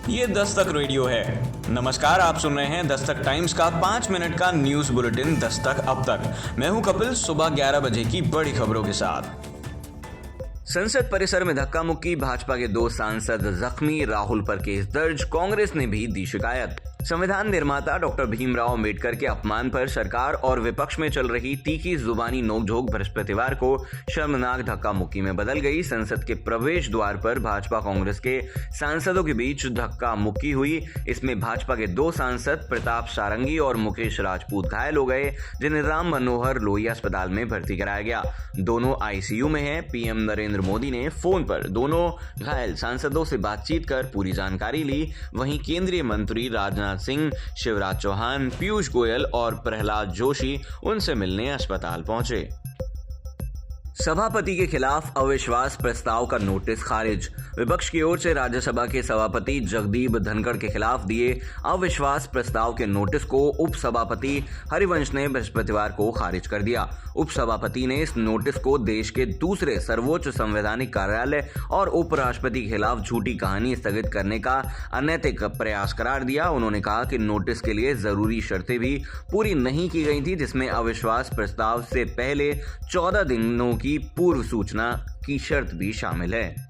ये दस्तक रेडियो है। नमस्कार, आप सुन रहे हैं दस्तक टाइम्स का 5 मिनट का न्यूज बुलेटिन दस्तक अब तक। मैं हूं कपिल, सुबह 11 बजे की बड़ी खबरों के साथ। संसद परिसर में धक्का मुक्की, भाजपा के 2 सांसद जख्मी, राहुल पर केस दर्ज, कांग्रेस ने भी दी शिकायत। संविधान निर्माता डॉक्टर भीमराव अंबेडकर के अपमान पर सरकार और विपक्ष में चल रही तीखी जुबानी नोकझोंक बृहस्पतिवार को शर्मनाक धक्का मुक्की में बदल गई। संसद के प्रवेश द्वार पर भाजपा कांग्रेस के सांसदों के बीच धक्का मुक्की हुई। इसमें भाजपा के 2 सांसद प्रताप सारंगी और मुकेश राजपूत घायल हो गए, जिन्हें राम मनोहर लोहिया अस्पताल में भर्ती कराया गया। दोनों आईसीयू में हैं। पीएम नरेंद्र मोदी ने फोन पर दोनों घायल सांसदों से बातचीत कर पूरी जानकारी ली। वहीं केंद्रीय मंत्री राजनाथ सिंह, शिवराज चौहान, पीयूष गोयल और प्रहलाद जोशी उनसे मिलने अस्पताल पहुंचे। सभापति के खिलाफ अविश्वास प्रस्ताव का नोटिस खारिज। विपक्ष की ओर से राज्यसभा के सभापति जगदीप धनखड़ के खिलाफ दिए अविश्वास प्रस्ताव के नोटिस को उपसभापति हरिवंश ने बृहस्पतिवार को खारिज कर दिया। उपसभापति ने इस नोटिस को देश के दूसरे सर्वोच्च संवैधानिक कार्यालय और उपराष्ट्रपति के खिलाफ झूठी कहानी स्थगित करने का अनैतिक प्रयास करार दिया। उन्होंने कहा कि नोटिस के लिए जरूरी शर्तें भी पूरी नहीं की गई थी, जिसमें अविश्वास प्रस्ताव से पहले 14 दिनों की पूर्व सूचना की शर्त भी शामिल है।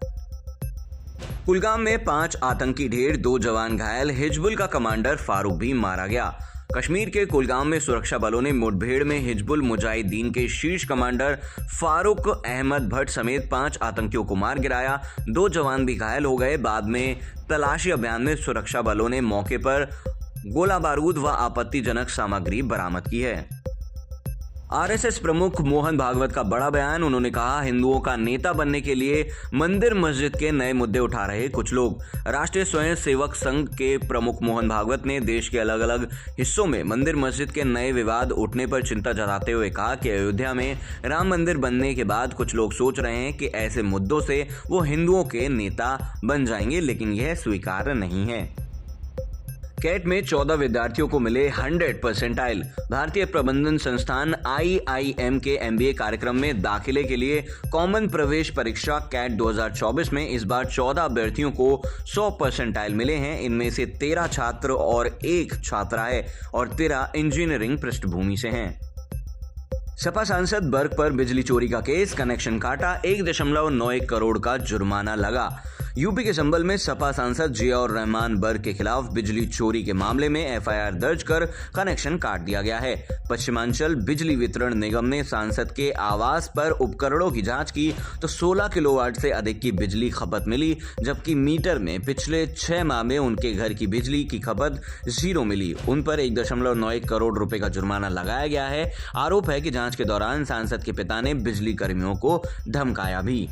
कुलगाम में 5 आतंकी ढेर, 2 जवान घायल, हिजबुल का कमांडर फारूक भी मारा गया। कश्मीर के कुलगाम में सुरक्षा बलों ने मुठभेड़ में हिजबुल मुजाहिदीन के शीर्ष कमांडर फारूक अहमद भट्ट समेत 5 आतंकियों को मार गिराया। 2 जवान भी घायल हो गए। बाद में तलाशी अभियान में सुरक्षा बलों ने मौके पर गोला बारूद व आपत्तिजनक सामग्री बरामद की है। आरएसएस प्रमुख मोहन भागवत का बड़ा बयान। उन्होंने कहा, हिंदुओं का नेता बनने के लिए मंदिर मस्जिद के नए मुद्दे उठा रहे कुछ लोग। राष्ट्रीय स्वयं सेवक संघ के प्रमुख मोहन भागवत ने देश के अलग अलग हिस्सों में मंदिर मस्जिद के नए विवाद उठने पर चिंता जताते हुए कहा कि अयोध्या में राम मंदिर बनने के बाद कुछ लोग सोच रहे हैं कि ऐसे मुद्दों से वो हिंदुओं के नेता बन जाएंगे, लेकिन यह स्वीकार्य नहीं है। कैट में 14 विद्यार्थियों को मिले 100 परसेंटाइल। भारतीय प्रबंधन संस्थान IIM के MBA कार्यक्रम में दाखिले के लिए कॉमन प्रवेश परीक्षा कैट 2024 में इस बार 14 अभ्यर्थियों को 100 परसेंटाइल मिले हैं। इनमें से 13 छात्र और 1 छात्रा है और 13 इंजीनियरिंग पृष्ठभूमि से हैं। सपा सांसद बर्क पर बिजली चोरी का केस, कनेक्शन काटा, 1.91 करोड़ का जुर्माना लगा। यूपी के संभल में सपा सांसद जियाउर रहमान बर्क के खिलाफ बिजली चोरी के मामले में FIR दर्ज कर कनेक्शन काट दिया गया है। पश्चिमांचल बिजली वितरण निगम ने सांसद के आवास पर उपकरणों की जांच की तो 16 किलोवाट से अधिक की बिजली खपत मिली, जबकि मीटर में पिछले 6 माह में उनके घर की बिजली की खपत 0 मिली। उन पर 1.91 करोड़ रुपए का जुर्माना लगाया गया है। आरोप है कि जांच के दौरान सांसद के पिता ने बिजली कर्मियों को धमकाया भी।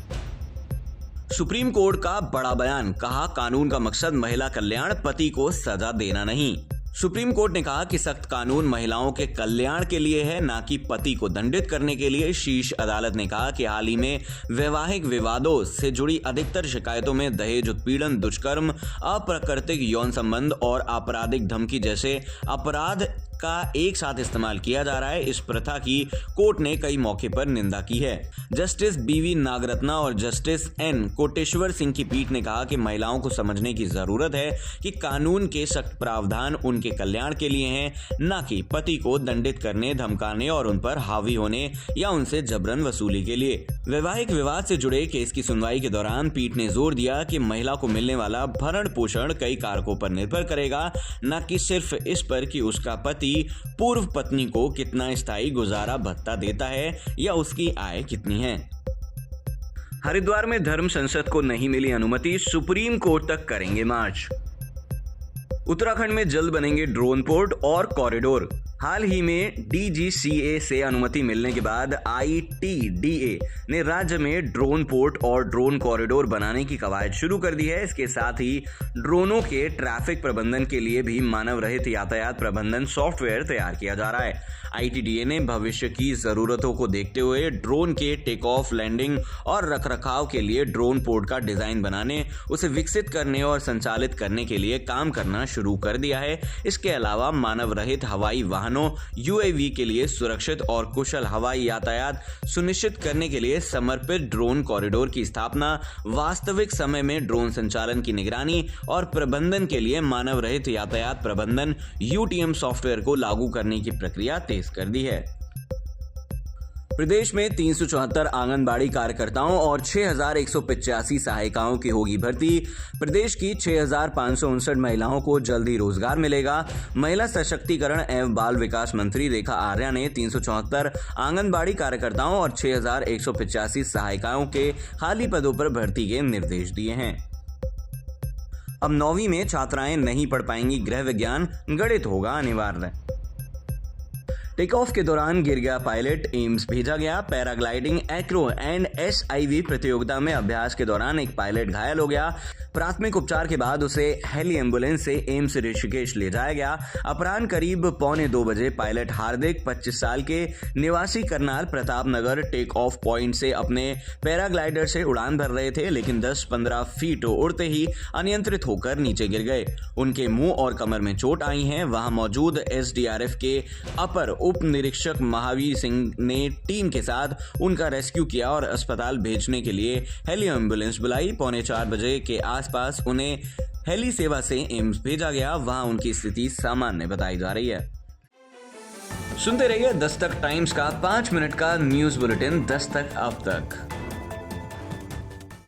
सुप्रीम कोर्ट का बड़ा बयान, कहा कानून का मकसद महिला कल्याण, पति को सजा देना नहीं। सुप्रीम कोर्ट ने कहा कि सख्त कानून महिलाओं के कल्याण के लिए है, ना कि पति को दंडित करने के लिए। शीर्ष अदालत ने कहा कि हाल ही में वैवाहिक विवादों से जुड़ी अधिकतर शिकायतों में दहेज उत्पीड़न, दुष्कर्म, अप्राकृतिक यौन संबंध और आपराधिक धमकी जैसे अपराध का एक साथ इस्तेमाल किया जा रहा है। इस प्रथा की कोर्ट ने कई मौके पर निंदा की है। जस्टिस BV नागरत्ना और जस्टिस N कोटेश्वर सिंह की पीठ ने कहा कि महिलाओं को समझने की जरूरत है कि कानून के सख्त प्रावधान उनके कल्याण के लिए हैं, न कि पति को दंडित करने, धमकाने और उन पर हावी होने या उनसे जबरन वसूली के लिए। वैवाहिक विवाद से जुड़े केस की सुनवाई के दौरान पीठ ने जोर दिया कि महिला को मिलने वाला भरण पोषण कई कारकों पर निर्भर करेगा, न कि सिर्फ इस पर कि उसका पति पूर्व पत्नी को कितना स्थायी गुजारा भत्ता देता है या उसकी आय कितनी है। हरिद्वार में धर्म संसद को नहीं मिली अनुमति, सुप्रीम कोर्ट तक करेंगे मार्च। उत्तराखंड में जल्द बनेंगे ड्रोन पोर्ट और कॉरिडोर। हाल ही में DGCA से अनुमति मिलने के बाद ITDA ने राज्य में ड्रोन पोर्ट और ड्रोन कॉरिडोर बनाने की कवायद शुरू कर दी है। इसके साथ ही ड्रोनों के ट्रैफिक प्रबंधन के लिए भी मानव रहित यातायात प्रबंधन सॉफ्टवेयर तैयार किया जा रहा है। ITDA ने भविष्य की जरूरतों को देखते हुए ड्रोन के टेक ऑफ, लैंडिंग और रखरखाव के लिए ड्रोन पोर्ट का डिजाइन बनाने, उसे विकसित करने और संचालित करने के लिए काम करना शुरू कर दिया है। इसके अलावा मानव रहित हवाई वाहन विमानों यूएवी के लिए सुरक्षित और कुशल हवाई यातायात सुनिश्चित करने के लिए समर्पित ड्रोन कॉरिडोर की स्थापना, वास्तविक समय में ड्रोन संचालन की निगरानी और प्रबंधन के लिए मानव रहित यातायात प्रबंधन यूटीएम सॉफ्टवेयर को लागू करने की प्रक्रिया तेज कर दी है। प्रदेश में 374 आंगनबाड़ी कार्यकर्ताओं और 6,185 सहायिकाओं की होगी भर्ती। प्रदेश की 6,559 महिलाओं को जल्द ही रोजगार मिलेगा। महिला सशक्तिकरण एवं बाल विकास मंत्री रेखा आर्या ने 374 आंगनबाड़ी कार्यकर्ताओं और 6,185 सहायिकाओं के खाली पदों पर भर्ती के निर्देश दिए हैं। अब 9वीं में छात्राएं नहीं पढ़ पाएंगी गृह विज्ञान, गणित होगा अनिवार्य। टेक ऑफ के दौरान गिर गया पायलट, एम्स भेजा गया। पैराग्लाइडिंग, एक्रो एंड SIV प्रतियोगिता में अभ्यास के दौरान एक पायलट घायल हो गया। प्राथमिक उपचार के बाद उसे हेली एम्बुलेंस से एम्स ऋषिकेश ले जाया गया। अपराह्न करीब 1:45 बजे पायलट हार्दिक 25 साल के निवासी Karnal Pratap Nagar take off point से अपने पैराग्लाइडर से उड़ान भर रहे थे, लेकिन 10-15 फीट उड़ते ही अनियंत्रित होकर नीचे गिर गए। उनके मुंह और कमर में चोट आई है। वहां मौजूद SDRF के अपर उप निरीक्षक महावीर सिंह ने टीम के साथ उनका रेस्क्यू किया और अस्पताल भेजने के लिए हेली एम्बुलेंस बुलाई। 3:45 बजे के आसपास उन्हें हेली सेवा से एम्स भेजा गया। वहां उनकी स्थिति सामान्य बताई जा रही है। सुनते रहिए दस्तक टाइम्स का 5 मिनट का न्यूज बुलेटिन दस्तक अब तक।